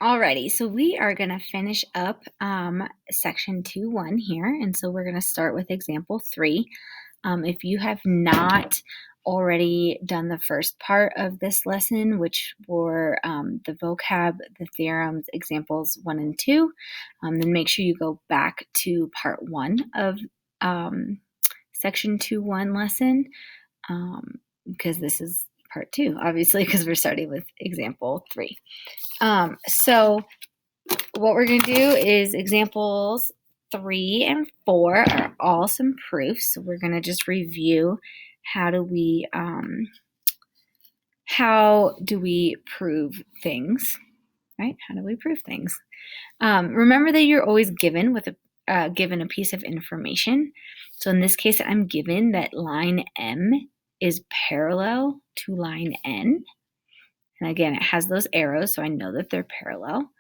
Alrighty, so we are going to finish up section 2.1 here, and so we're going to start with example 3. If you have not already done the first part of this lesson, which were the vocab, the theorems, examples 1 and 2, then make sure you go back to part 1 of section 2.1 lesson, because this is part 2, obviously, because we're starting with example 3. So what we're going to do is examples 3 and 4 are all some proofs. So we're going to just review how do we prove things, right? How do we prove things? Remember that you're always given a piece of information. So in this case, I'm given that line M is parallel to line N. And again, it has those arrows, so I know that they're parallel.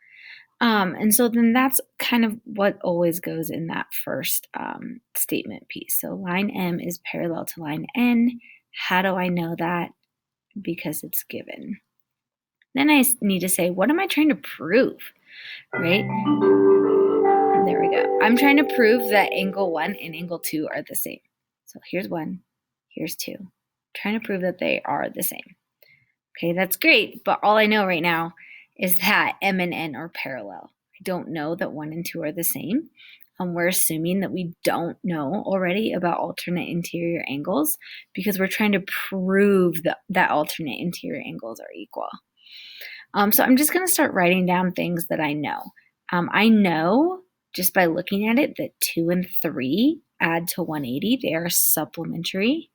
And so then that's kind of what always goes in that first statement piece. So line M is parallel to line N. How do I know that? Because it's given. Then I need to say, what am I trying to prove, right? There we go. I'm trying to prove that angle 1 and angle 2 are the same. So here's 1, here's 2. I'm trying to prove that they are the same. Okay, that's great, but all I know right now is that M and N are parallel. I don't know that 1 and 2 are the same. We're assuming that we don't know already about alternate interior angles because we're trying to prove that alternate interior angles are equal. So I'm just going to start writing down things that I know. I know just by looking at it that 2 and 3 add to 180. They are supplementary.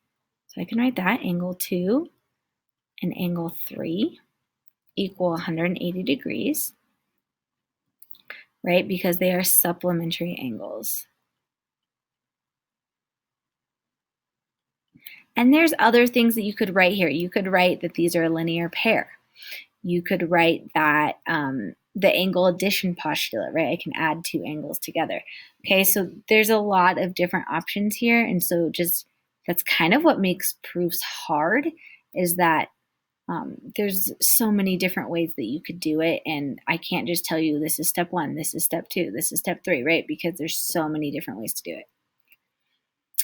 So I can write that angle 2 and angle 3 equal 180 degrees, right? Because they are supplementary angles. And there's other things that you could write here. You could write that these are a linear pair. You could write that the angle addition postulate, right? I can add 2 angles together. Okay, so there's a lot of different options here. And so that's kind of what makes proofs hard, is that there's so many different ways that you could do it, and I can't just tell you this is step 1, this is step 2, this is step 3, right? Because there's so many different ways to do it.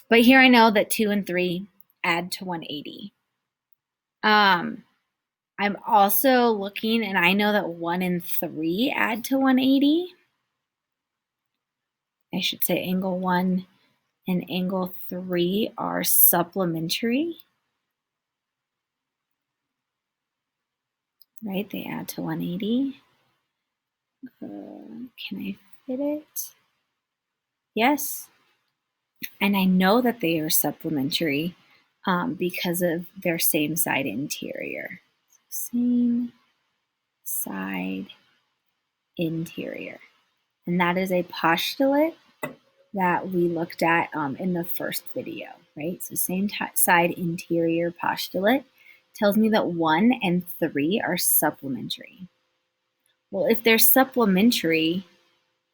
But here I know that 2 and 3 add to 180. I'm also looking, and I know that 1 and 3 add to 180. I should say angle 1 and angle 3 are supplementary. Right, they add to 180. Can I fit it? Yes. And I know that they are supplementary because of their same side interior. So same side interior. And that is a postulate that we looked at in the first video, right? So same side interior postulate tells me that 1 and 3 are supplementary. Well, if they're supplementary,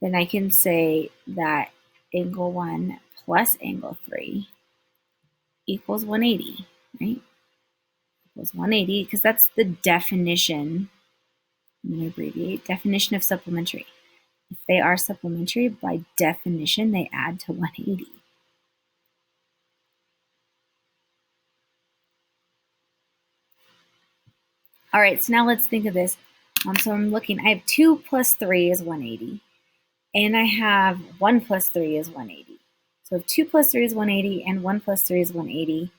then I can say that angle 1 plus angle 3 equals 180, right? Equals 180, because that's the definition. I'm going to abbreviate definition of supplementary. If they are supplementary, by definition, they add to 180. All right, so now let's think of this. So I'm looking, I have 2 plus 3 is 180, and I have 1 plus 3 is 180. So if 2 plus 3 is 180 and 1 plus 3 is 180,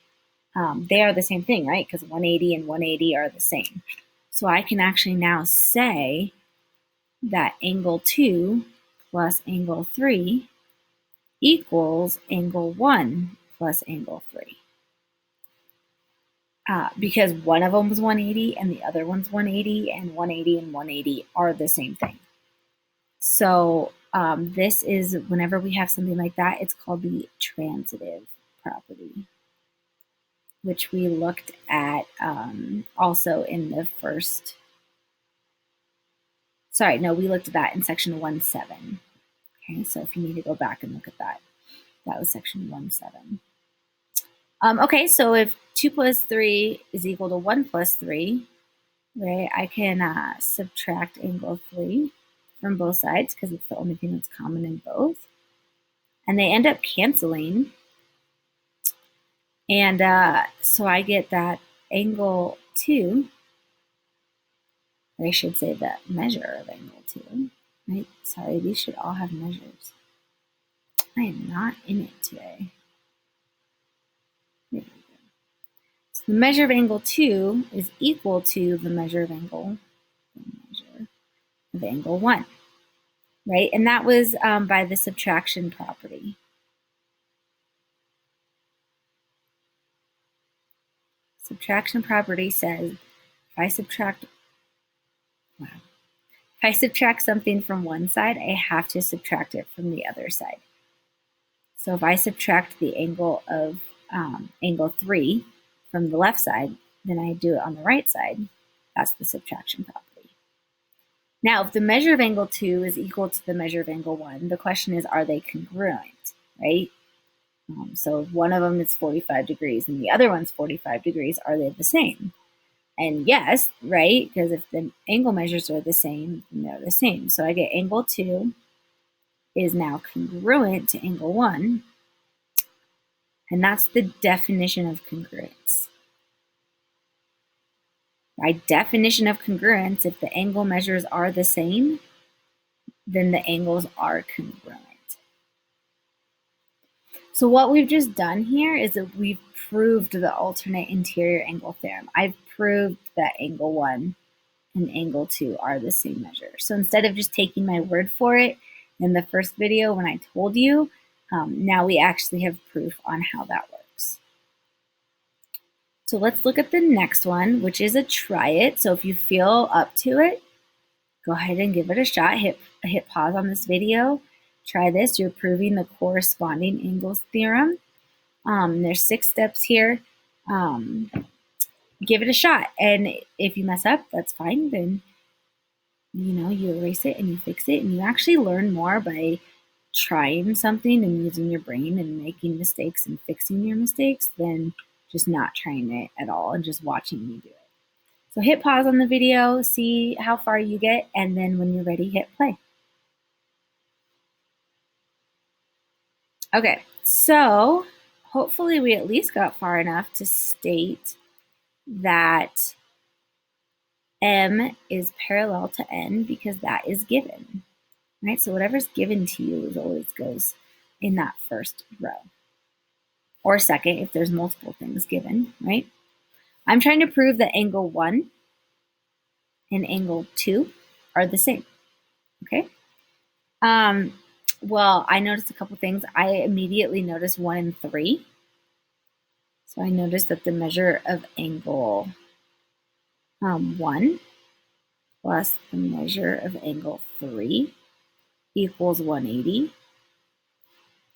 they are the same thing, right? Because 180 and 180 are the same. So I can actually now say that angle 2 plus angle 3 equals angle 1 plus angle 3. Because one of them was 180 and the other one's 180, and 180 and 180 are the same thing. So this is, whenever we have something like that, it's called the transitive property, which we looked at also in the first, we looked at that in section 1.7. Okay, so if you need to go back and look at that, that was section 1.7. Okay, so if 2 plus 3 is equal to 1 plus 3, right? I can subtract angle 3 from both sides because it's the only thing that's common in both. And they end up canceling. And so I get that angle 2, or I should say the measure of angle 2, right? Sorry, these should all have measures. I am not in it today. There we go. So the measure of angle 2 is equal to the measure of angle 1, right? And that was by the subtraction property. Subtraction property says if I subtract something from one side, I have to subtract it from the other side. So if I subtract the angle of angle 3 from the left side, then I do it on the right side. That's the subtraction property. Now, if the measure of angle 2 is equal to the measure of angle 1, the question is, are they congruent, right? So if one of them is 45 degrees and the other one's 45 degrees, are they the same? And yes, right? Because if the angle measures are the same, then they're the same. So I get angle 2 is now congruent to angle 1. And that's the definition of congruence. By definition of congruence, if the angle measures are the same, then the angles are congruent. So what we've just done here is that we've proved the alternate interior angle theorem. I've proved that angle 1 and angle 2 are the same measure. So instead of just taking my word for it in the first video when I told you, now we actually have proof on how that works. So let's look at the next one, which is a try it. So if you feel up to it, go ahead and give it a shot. Hit pause on this video. Try this. You're proving the corresponding angles theorem. There's 6 steps here. Give it a shot. And if you mess up, that's fine. Then, you erase it and you fix it. And you actually learn more by trying something and using your brain and making mistakes and fixing your mistakes than just not trying it at all and just watching me do it. So hit pause on the video, see how far you get, and then when you're ready, hit play. Okay, so hopefully we at least got far enough to state that M is parallel to N because that is given, right? So whatever's given to you always goes in that first row. Or second if there's multiple things given, right? I'm trying to prove that angle 1 and angle 2 are the same, okay? Well, I noticed a couple things. I immediately noticed 1 and 3. So I noticed that the measure of angle 1 plus the measure of angle 3 equals 180.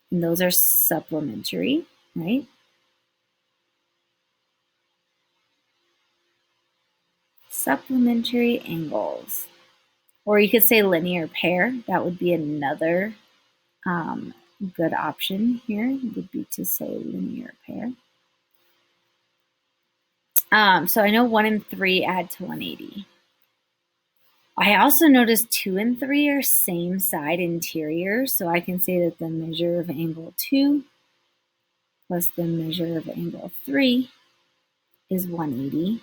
And those are supplementary, right? Supplementary angles. Or you could say linear pair. That would be another good option here, would be to say linear pair. So I know 1 and 3 add to 180. I also noticed 2 and 3 are same side interior, so I can say that the measure of angle 2 plus the measure of angle 3 is 180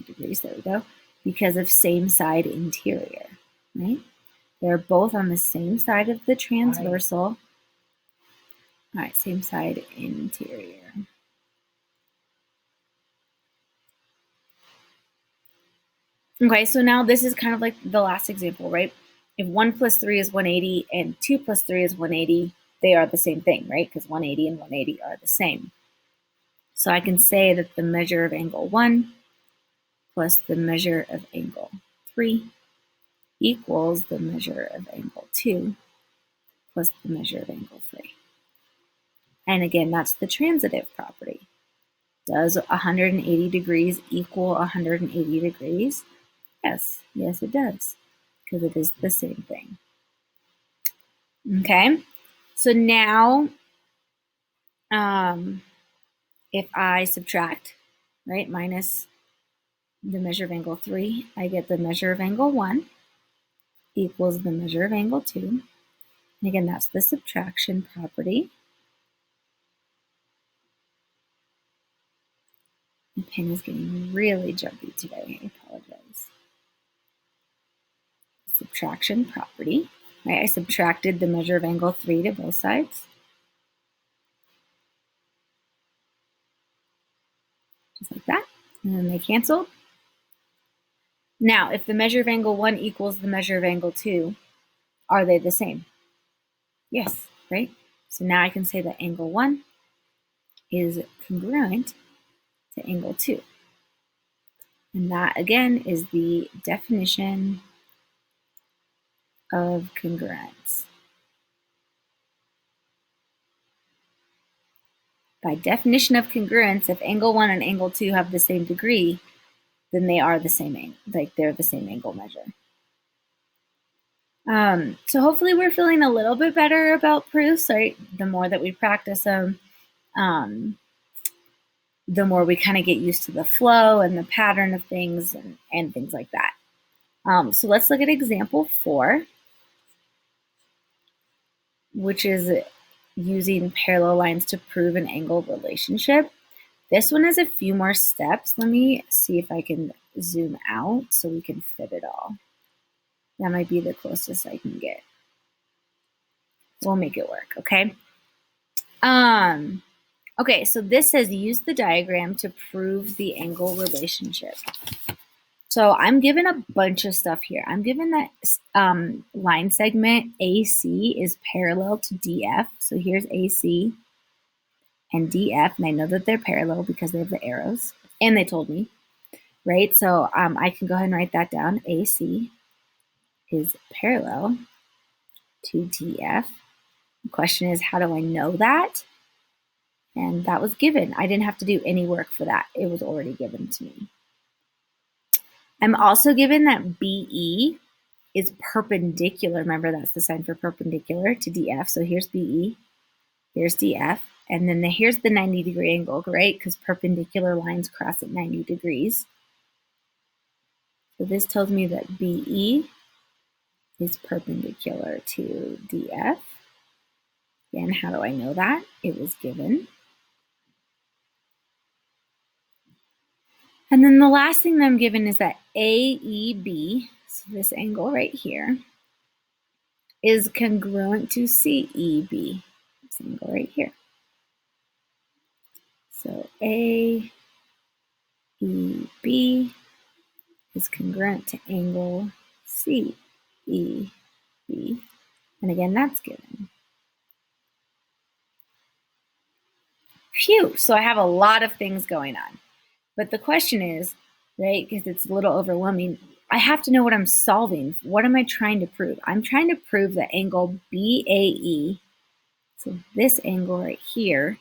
degrees, there we go, because of same side interior, right? They're both on the same side of the transversal. All right, same side interior. Okay, so now this is kind of like the last example, right? If 1 plus 3 is 180 and 2 plus 3 is 180, they are the same thing, right? Because 180 and 180 are the same. So I can say that the measure of angle 1 plus the measure of angle 3 equals the measure of angle 2 plus the measure of angle 3. And again, that's the transitive property. Does 180 degrees equal 180 degrees? Yes, it does, because it is the same thing. Okay, so now if I subtract, right, minus the measure of angle 3, I get the measure of angle 1 equals the measure of angle 2. And again, that's the subtraction property. The pen is getting really jumpy today. I apologize. Subtraction property. Right, I subtracted the measure of angle 3 to both sides. Just like that. And then they cancel. Now, if the measure of angle 1 equals the measure of angle 2, are they the same? Yes, right? So now I can say that angle 1 is congruent to angle 2. And that, again, is the definition of congruence. By definition of congruence, if angle 1 and angle 2 have the same degree, then they are the same angle, like they're the same angle measure. So hopefully we're feeling a little bit better about proofs, right? The more that we practice them, the more we kind of get used to the flow and the pattern of things and things like that. So let's look at example 4, which is using parallel lines to prove an angle relationship. This one has a few more steps. Let me see if I can zoom out so we can fit it all. That might be the closest I can get. We'll make it work, okay? Okay, so this says use the diagram to prove the angle relationship. So I'm given a bunch of stuff here. I'm given that line segment AC is parallel to DF. So here's AC and DF, and I know that they're parallel because they have the arrows, and they told me, right? So I can go ahead and write that down. AC is parallel to DF. The question is, how do I know that? And that was given. I didn't have to do any work for that. It was already given to me. I'm also given that BE is perpendicular. Remember, that's the sign for perpendicular to DF. So here's BE, here's DF, and then here's the 90-degree angle, right? Because perpendicular lines cross at 90 degrees. So this tells me that BE is perpendicular to DF. Again, how do I know that? It was given. And then the last thing that I'm given is that AEB, so this angle right here, is congruent to CEB, this angle right here. So AEB is congruent to angle CEB. And again, that's given. Phew, so I have a lot of things going on. But the question is, right, because it's a little overwhelming, I have to know what I'm solving. What am I trying to prove? I'm trying to prove that angle BAE, so this angle right here,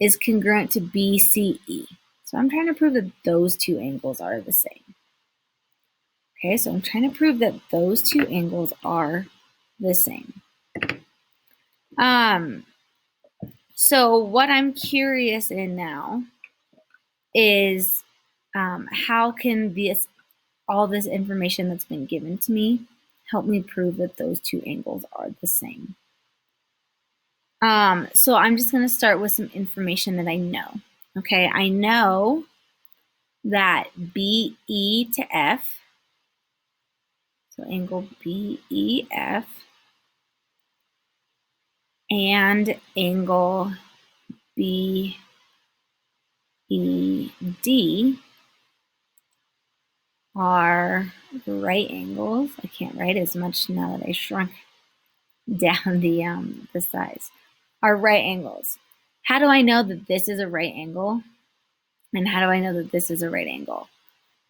is congruent to BCE. So I'm trying to prove that those two angles are the same. Okay, so I'm trying to prove that those two angles are the same. So what I'm curious in now is how can all this information that's been given to me help me prove that those two angles are the same? So I'm just going to start with some information that I know. Okay, I know that BE to F, so angle BEF, and angle BED are right angles. I can't write as much now that I shrunk down the size. Are right angles. How do I know that this is a right angle? And how do I know that this is a right angle?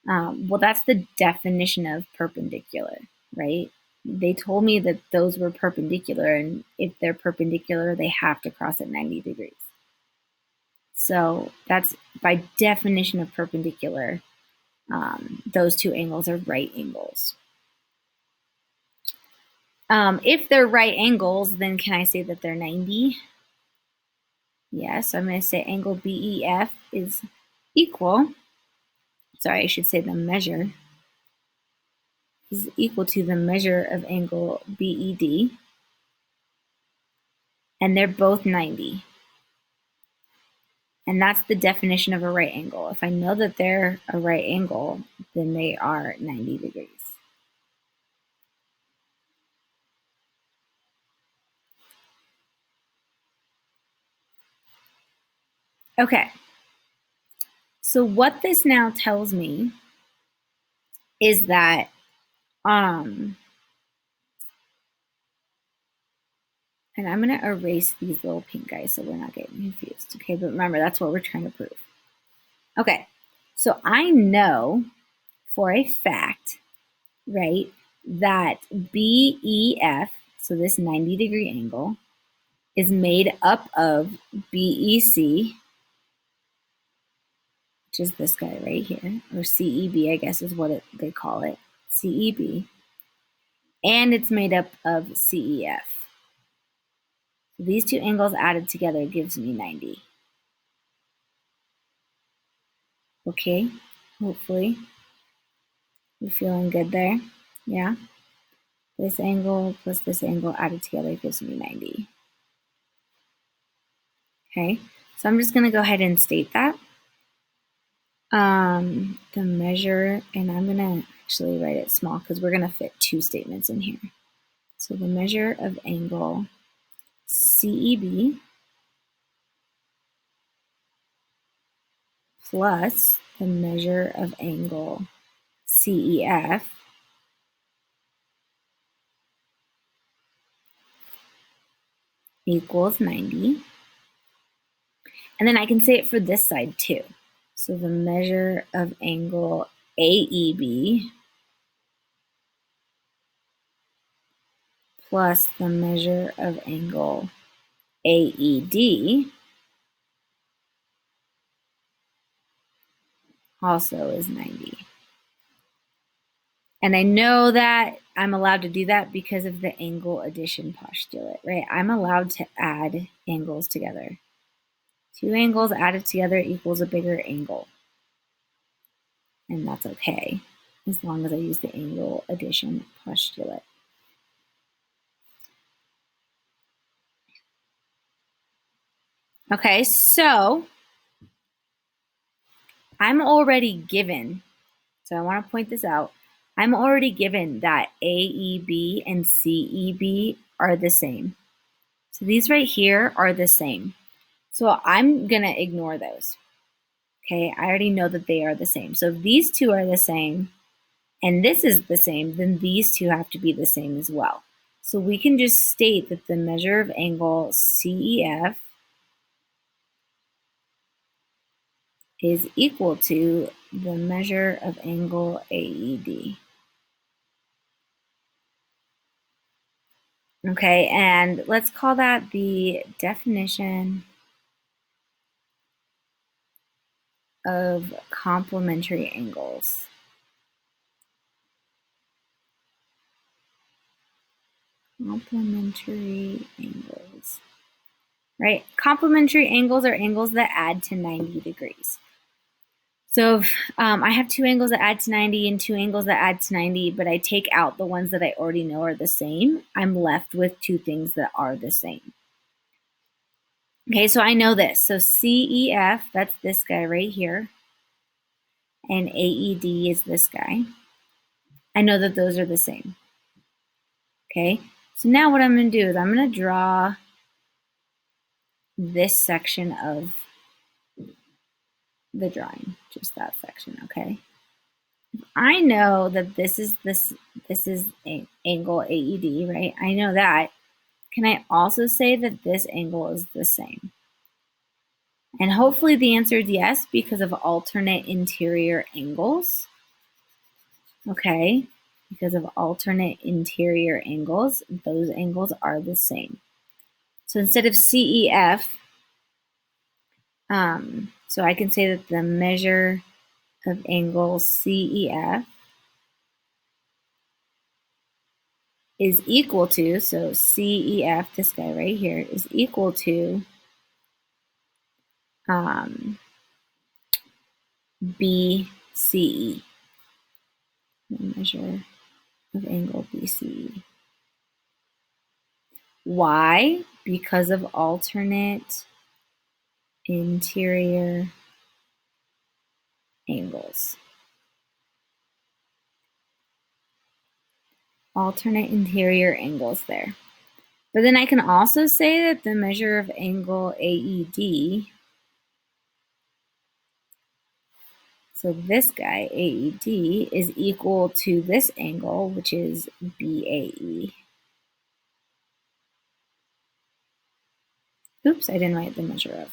Well, that's the definition of perpendicular, right? They told me that those were perpendicular, and if they're perpendicular, they have to cross at 90 degrees. So that's by definition of perpendicular, those two angles are right angles. If they're right angles, then can I say that they're 90? Yes, so I'm going to say angle BEF is equal sorry, I should say the measure is equal to the measure of angle BED, and they're both 90. And that's the definition of a right angle. If I know that they're a right angle, then they are 90 degrees. Okay, so what this now tells me is that and I'm going to erase these little pink guys so we're not getting confused, okay? But remember, that's what we're trying to prove. Okay, so I know for a fact, right, that BEF, so this 90-degree angle, is made up of BEC, which is this guy right here, or CEB, I guess is what they call it, CEB, and it's made up of CEF. So these two angles added together gives me 90. Okay, hopefully you're feeling good there. Yeah, this angle plus this angle added together gives me 90. Okay, so I'm just going to go ahead and state that. The measure, and I'm going to actually write it small because we're going to fit two statements in here. So the measure of angle CEB plus the measure of angle CEF equals 90. And then I can say it for this side too. So the measure of angle AEB plus the measure of angle AED also is 90. And I know that I'm allowed to do that because of the angle addition postulate, right? I'm allowed to add angles together. Two angles added together equals a bigger angle. And that's okay, as long as I use the angle addition postulate. Okay, so I'm already given, so I want to point this out, I'm already given that AEB and CEB are the same. So these right here are the same. So I'm going to ignore those. Okay, I already know that they are the same. So if these two are the same and this is the same, then these two have to be the same as well. So we can just state that the measure of angle CEF is equal to the measure of angle AED. Okay, and let's call that the definition of complementary angles. Complementary angles, right? Complementary angles are angles that add to 90 degrees. So if I have two angles that add to 90 and two angles that add to 90, but I take out the ones that I already know are the same, I'm left with two things that are the same. Okay, so I know this. So CEF, that's this guy right here, and AED is this guy. I know that those are the same. Okay, so now what I'm going to do is I'm going to draw this section of the drawing, just that section, okay? I know that this is angle AED, right? I know that. Can I also say that this angle is the same? And hopefully the answer is yes, because of alternate interior angles. Okay, because of alternate interior angles, those angles are the same. So instead of CEF, so I can say that the measure of angle CEF is equal to, so CEF, this guy right here, is equal to BED CE. The measure of angle BCE. Why? Because of alternate interior angles. Alternate interior angles there. But then I can also say that the measure of angle AED, so this guy, AED, is equal to this angle, which is BAE. Oops, I didn't write the measure of.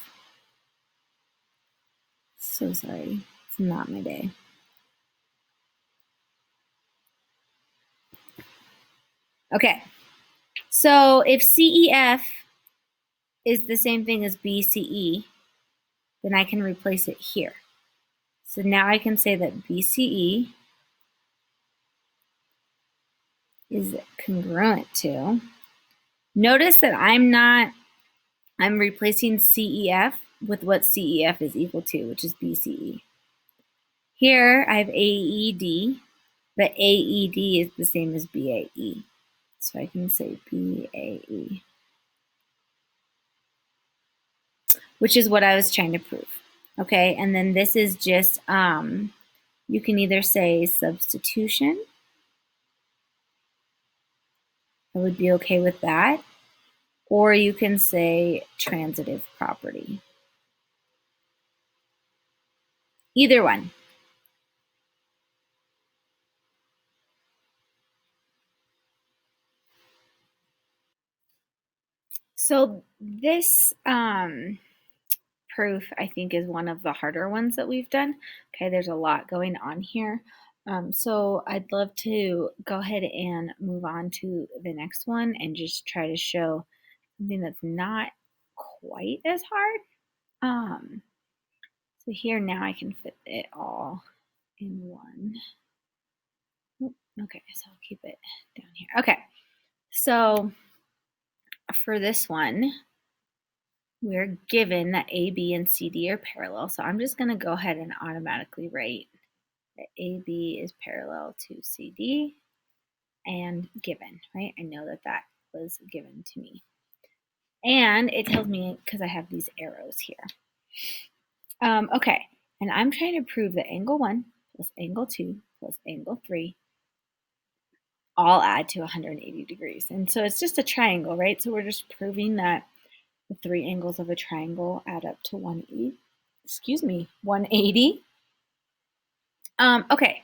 So sorry, it's not my day. Okay, so if CEF is the same thing as BCE, then I can replace it here. So now I can say that BCE is congruent to. Notice that I'm replacing CEF with what CEF is equal to, which is BCE. Here I have AED, but AED is the same as BAE. So I can say BAE, which is what I was trying to prove. Okay, and then this is just, you can either say substitution. I would be okay with that. Or you can say transitive property. Either one. So this proof, I think, is one of the harder ones that we've done. Okay, there's a lot going on here. So I'd love to go ahead and move on to the next one and just try to show something that's not quite as hard. So here now I can fit it all in one. Okay, so I'll keep it down here. Okay, so for this one, we're given that A, B, and CD are parallel. So I'm just going to go ahead and automatically write that AB is parallel to CD and given, right? I know that that was given to me. And it tells me, because I have these arrows here. Okay, and I'm trying to prove that angle 1 plus angle 2 plus angle 3 all add to 180 degrees. And so it's just a triangle, right? So we're just proving that the three angles of a triangle add up to 180. Okay,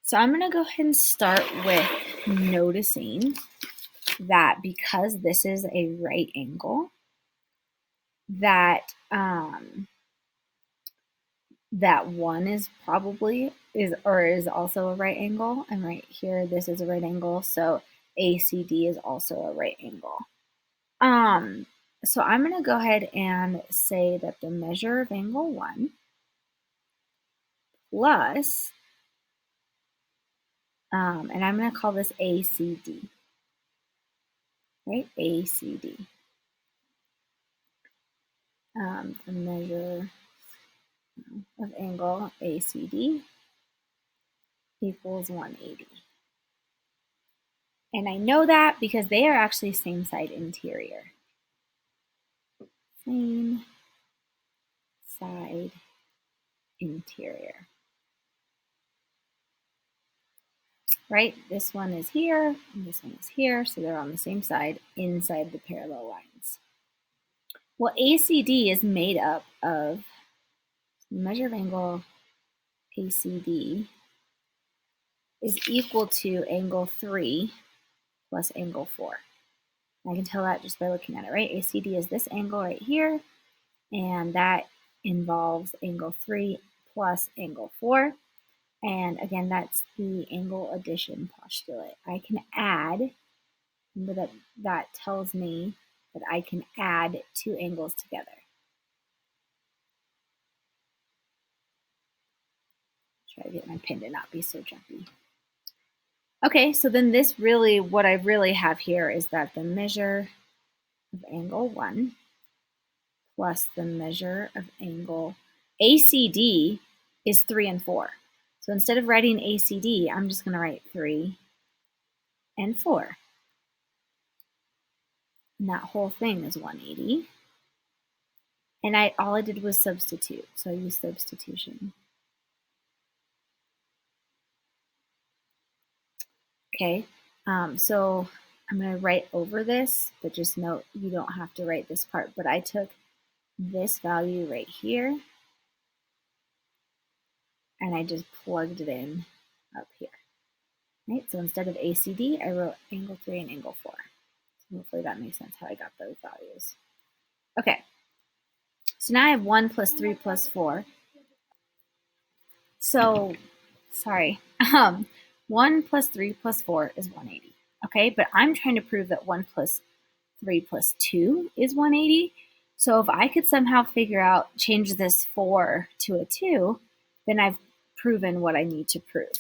so I'm going to go ahead and start with noticing that because this is a right angle, that that one is probably is also a right angle, and right here this is a right angle, so ACD is also a right angle. So I'm going to go ahead and say that the measure of angle 1 plus, and I'm going to call this ACD, right? ACD. The measure of angle ACD equals 180. And I know that because they are actually same side interior. Same side interior. Right? This one is here, and this one is here, so they're on the same side inside the parallel lines. Well, ACD is made up of the measure of angle ACD is equal to angle 3 plus angle 4. I can tell that just by looking at it, right? ACD is this angle right here, and that involves angle 3 plus angle 4. And again, that's the angle addition postulate. I can add, remember that tells me that I can add two angles together. Try to get my pen to not be so jumpy. Okay, so then this really, what I really have here is that the measure of angle 1 plus the measure of angle ACD is 3 and 4. So instead of writing ACD, I'm just going to write 3 and 4. And that whole thing is 180. And all I did was substitute, so I used substitution. Okay, so I'm going to write over this, but just note you don't have to write this part. But I took this value right here, and I just plugged it in up here. Right, so instead of ACD, I wrote angle 3 and angle 4. So hopefully that makes sense how I got those values. Okay, so now I have 1 plus 3 plus 4. So, sorry, 1 plus 3 plus 4 is 180. Okay, but I'm trying to prove that 1 plus 3 plus 2 is 180. So if I could somehow figure out, change this 4 to a 2, then I've proven what I need to prove.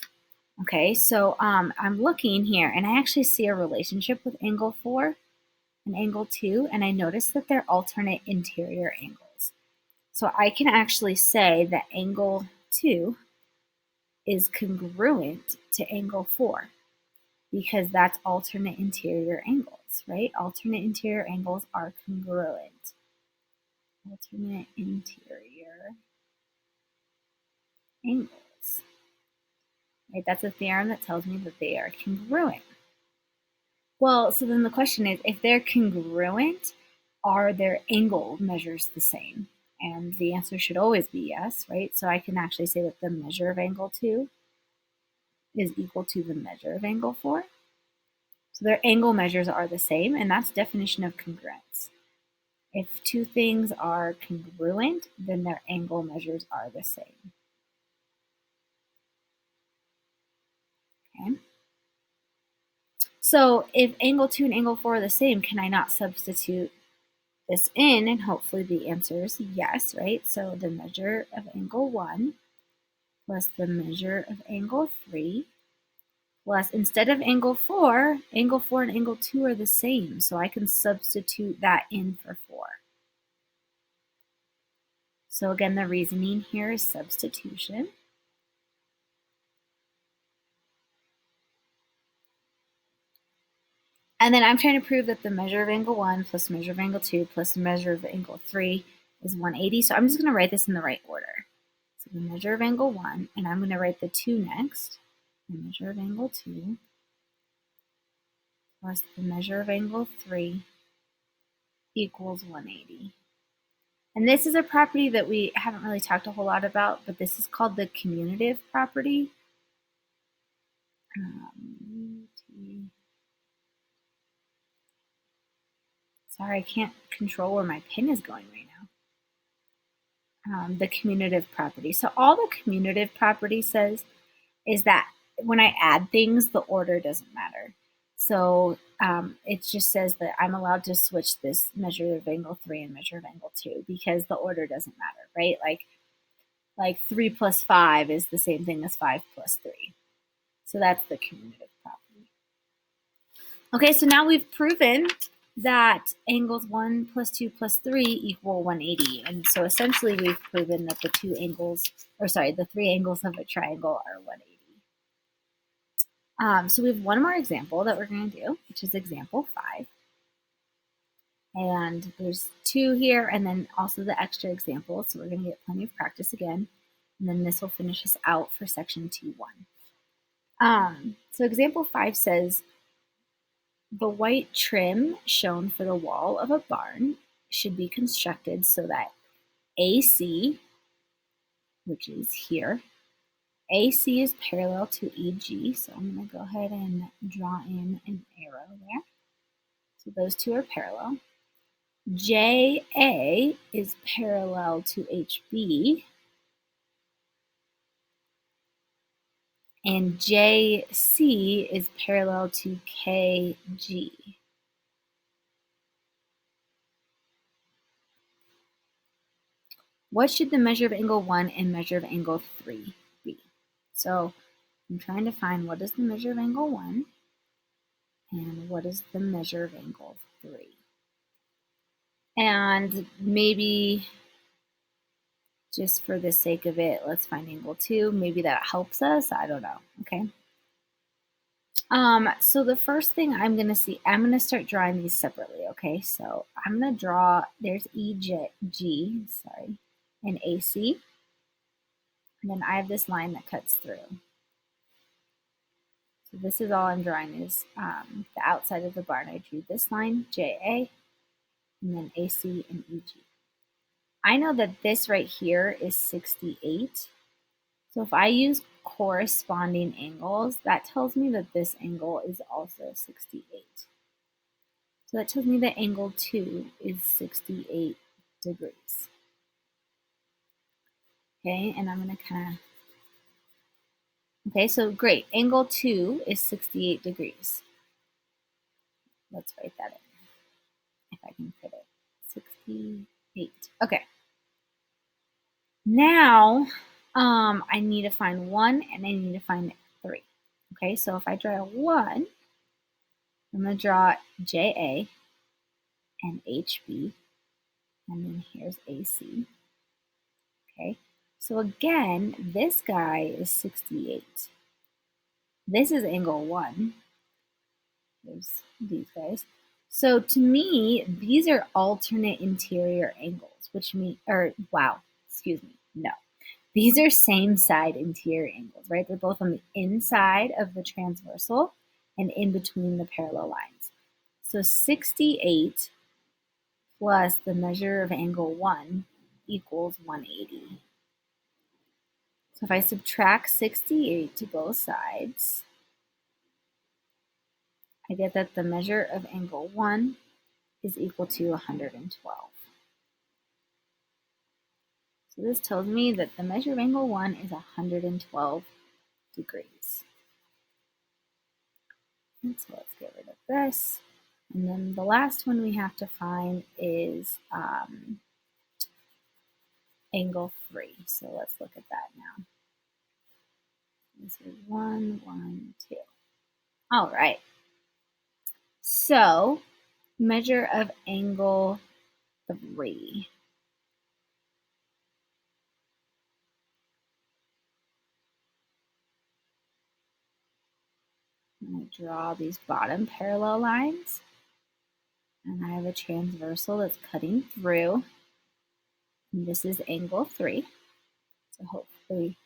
Okay, so I'm looking here, and I actually see a relationship with angle 4 and angle 2, and I notice that they're alternate interior angles. So I can actually say that angle 2 is congruent to angle 4 because that's alternate interior angles, right? Alternate interior angles are congruent. Alternate interior angles. Right? That's a theorem that tells me that they are congruent. Well, so then the question is, if they're congruent, are their angle measures the same? And the answer should always be yes, right? So I can actually say that the measure of angle 2 is equal to the measure of angle 4. So their angle measures are the same, and that's definition of congruence. If two things are congruent, then their angle measures are the same. Okay. So if angle 2 and angle 4 are the same, can I not substitute this in? And hopefully the answer is yes, right? So the measure of angle 1 plus the measure of angle 3 plus, instead of angle 4 and angle 2 are the same. So I can substitute that in for 4. So again, the reasoning here is substitution. And then I'm trying to prove that the measure of angle 1 plus measure of angle 2 plus the measure of angle 3 is 180. So I'm just going to write this in the right order. So the measure of angle 1, and I'm going to write the 2 next. The measure of angle 2 plus the measure of angle 3 equals 180. And this is a property that we haven't really talked a whole lot about, but this is called the commutative property. Sorry, I can't control where my pen is going right now. The commutative property. So all the commutative property says is that when I add things, the order doesn't matter. So it just says that I'm allowed to switch this measure of angle 3 and measure of angle 2 because the order doesn't matter, right? Like 3 plus 5 is the same thing as 5 plus 3. So that's the commutative property. Okay, so now we've proven that angles 1 plus 2 plus 3 equal 180. And so essentially we've proven that the three angles of a triangle are 180. So we have one more example that we're going to do, which is example 5. And there's 2 here, and then also the extra example. So we're going to get plenty of practice again. And then this will finish us out for section 2.1. So example 5 says, the white trim shown for the wall of a barn should be constructed so that AC, which is here, AC is parallel to EG, so I'm going to go ahead and draw in an arrow there. So those two are parallel. JA is parallel to HB, and JC is parallel to KG. What should the measure of angle 1 and measure of angle 3 be? So I'm trying to find what is the measure of angle 1 and what is the measure of angle 3. And maybe just for the sake of it, let's find angle 2. Maybe that helps us. I don't know. Okay. So the first thing I'm going to see, I'm going to start drawing these separately. Okay. So I'm going to draw, there's EG, sorry, and AC. And then I have this line that cuts through. So this is all I'm drawing is the outside of the bar. And I drew this line, JA, and then AC and EG. I know that this right here is 68. So if I use corresponding angles, that tells me that this angle is also 68. So that tells me that angle 2 is 68 degrees. Okay, and I'm going to kind of, okay, so great. Angle 2 is 68 degrees. Let's write that in, if I can fit it. 68. Okay. Now, I need to find 1 and I need to find 3. Okay, so if I draw a 1, I'm going to draw JA and HB, and then here's AC. Okay, so again, this guy is 68. This is angle 1. There's these guys. So to me, these are alternate interior angles, which mean, or wow, excuse me, no. These are same side interior angles, right? They're both on the inside of the transversal and in between the parallel lines. So 68 plus the measure of angle 1 equals 180. So if I subtract 68 to both sides, I get that the measure of angle 1 is equal to 112. So this tells me that the measure of angle 1 is 112 degrees. And so let's get rid of this. And then the last one we have to find is angle 3. So let's look at that now. This is 1, 1, 2. All right. So measure of angle 3. I'm going to draw these bottom parallel lines. And I have a transversal that's cutting through. And this is angle 3. So hopefully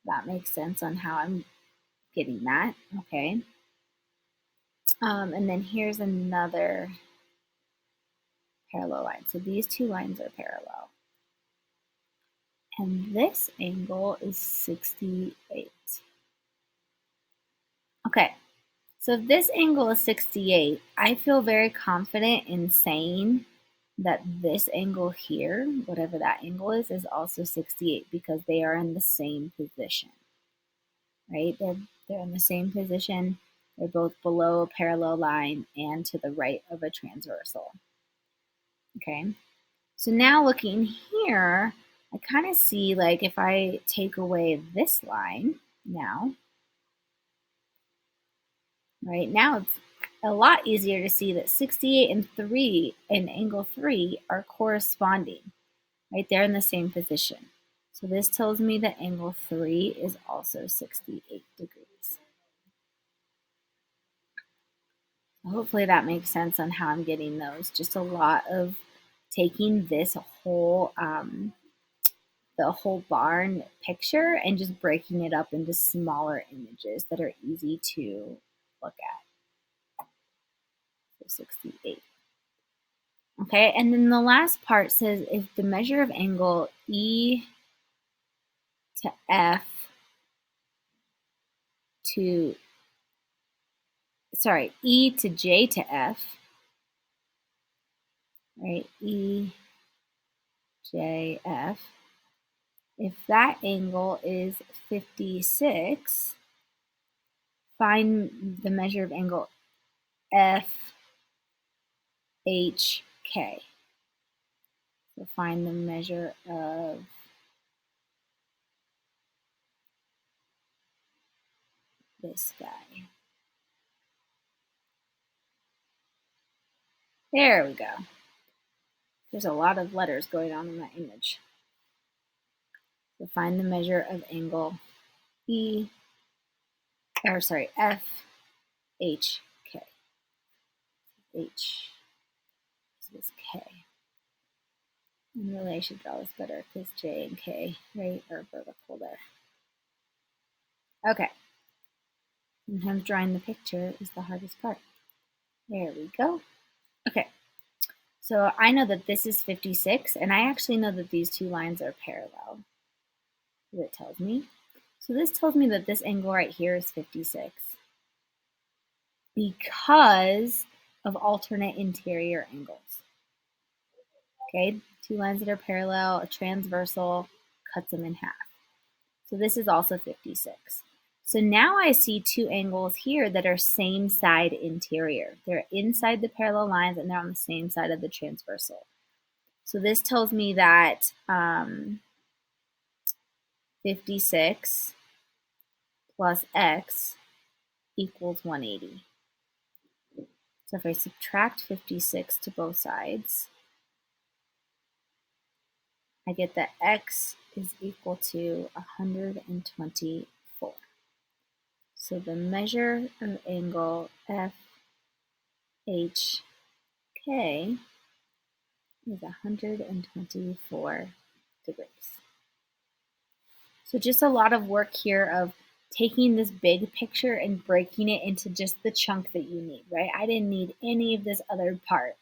that makes sense on how I'm getting that. Okay. And then here's another parallel line. So these two lines are parallel. And this angle is 68. Okay, so if this angle is 68, I feel very confident in saying that this angle here, whatever that angle is also 68 because they are in the same position, right? They're in the same position. They're both below a parallel line and to the right of a transversal. Okay, so now looking here, I kind of see like if I take away this line now, right, now it's a lot easier to see that 68 and 3 and angle 3 are corresponding, right? They're in the same position. So this tells me that angle 3 is also 68 degrees. Hopefully that makes sense on how I'm getting those. Just a lot of taking this whole the whole barn picture and just breaking it up into smaller images that are easy to look at. So 68. Okay, and then the last part says if the measure of angle E to F to, sorry, E to J to F, right, E, J, F, if that angle is 56, find the measure of angle F, H, K. So find the measure of this guy. There we go. There's a lot of letters going on in that image. So find the measure of angle F, H, K. H is K. And really I should draw this better because J and K, right, are vertical there. Okay. Sometimes drawing the picture is the hardest part. There we go. Okay. So I know that this is 56, and I actually know that these two lines are parallel. It tells me. So this tells me that this angle right here is 56 because of alternate interior angles. Okay, two lines that are parallel, a transversal cuts them in half. So this is also 56. So now I see two angles here that are same side interior. They're inside the parallel lines and they're on the same side of the transversal. So this tells me that 56 plus x equals 180. So if I subtract 56 to both sides, I get that x is equal to 124. So the measure of angle FHK is 124 degrees. So just a lot of work here of taking this big picture and breaking it into just the chunk that you need, right? I didn't need any of this other part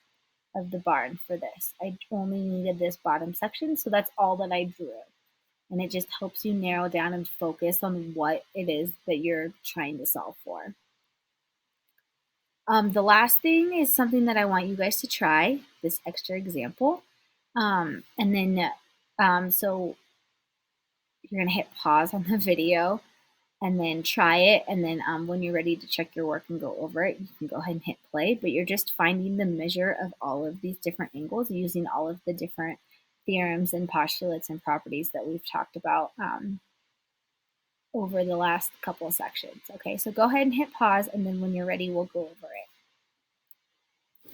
of the barn for this. I only needed this bottom section, so that's all that I drew. And it just helps you narrow down and focus on what it is that you're trying to solve for. The last thing is something that I want you guys to try, this extra example. And then, so you're gonna hit pause on the video and then try it. And then when you're ready to check your work and go over it, you can go ahead and hit play, but you're just finding the measure of all of these different angles using all of the different theorems and postulates and properties that we've talked about over the last couple of sections. Okay, so go ahead and hit pause, and then when you're ready, we'll go over it.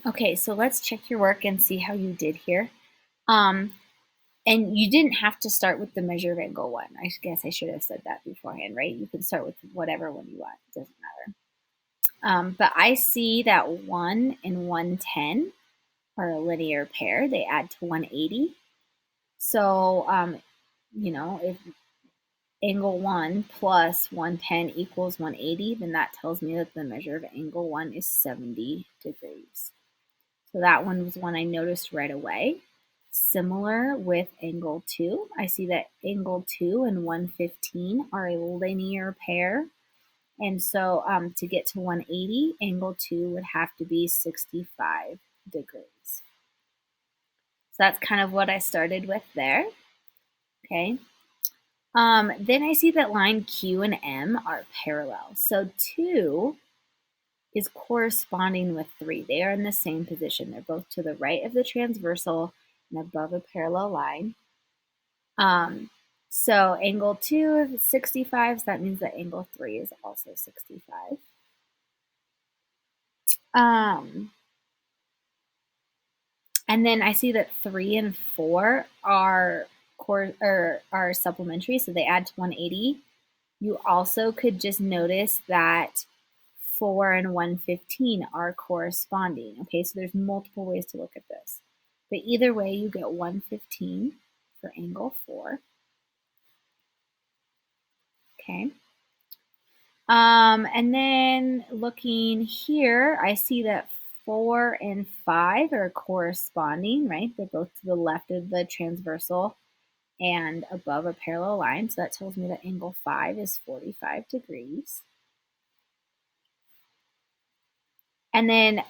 Okay, so let's check your work and see how you did here. And you didn't have to start with the measure of angle 1. I guess I should have said that beforehand, right? You can start with whatever one you want. It doesn't matter. But I see that 1 and 110 are a linear pair. They add to 180. So, you know, if angle 1 plus 110 equals 180, then that tells me that the measure of angle 1 is 70 degrees. So that one was one I noticed right away. Similar with angle 2. I see that angle 2 and 115 are a linear pair. And so to get to 180, angle 2 would have to be 65 degrees. So that's kind of what I started with there. Okay. Then I see that line Q and M are parallel. So 2 is corresponding with 3. They are in the same position. They're both to the right of the transversal and above a parallel line. So angle 2 is 65, so that means that angle 3 is also 65. And then I see that 3 and 4 are supplementary, so they add to 180. You also could just notice that 4 and 115 are corresponding. Okay, so there's multiple ways to look at this. But either way, you get 115 for angle 4. Okay. And then looking here, I see that 4 and 5 are corresponding, right? They're both to the left of the transversal and above a parallel line. So that tells me that angle 5 is 45 degrees. And then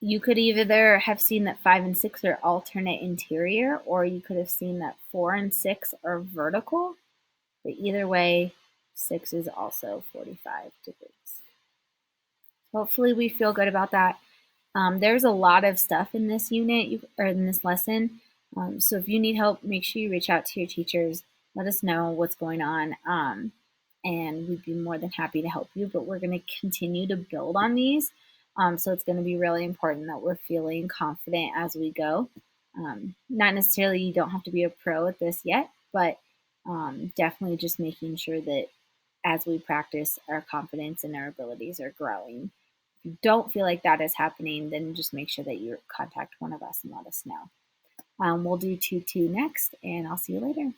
you could either have seen that 5 and 6 are alternate interior, or you could have seen that 4 and 6 are vertical. But either way, 6 is also 45 degrees. Hopefully we feel good about that. There's a lot of stuff in this unit or in this lesson. So if you need help, make sure you reach out to your teachers. Let us know what's going on. And we'd be more than happy to help you. But we're going to continue to build on these. So it's going to be really important that we're feeling confident as we go. Not necessarily you don't have to be a pro at this yet, but Definitely just making sure that as we practice, our confidence and our abilities are growing. If you don't feel like that is happening, then just make sure that you contact one of us and let us know. We'll do 2-2 next, and I'll see you later.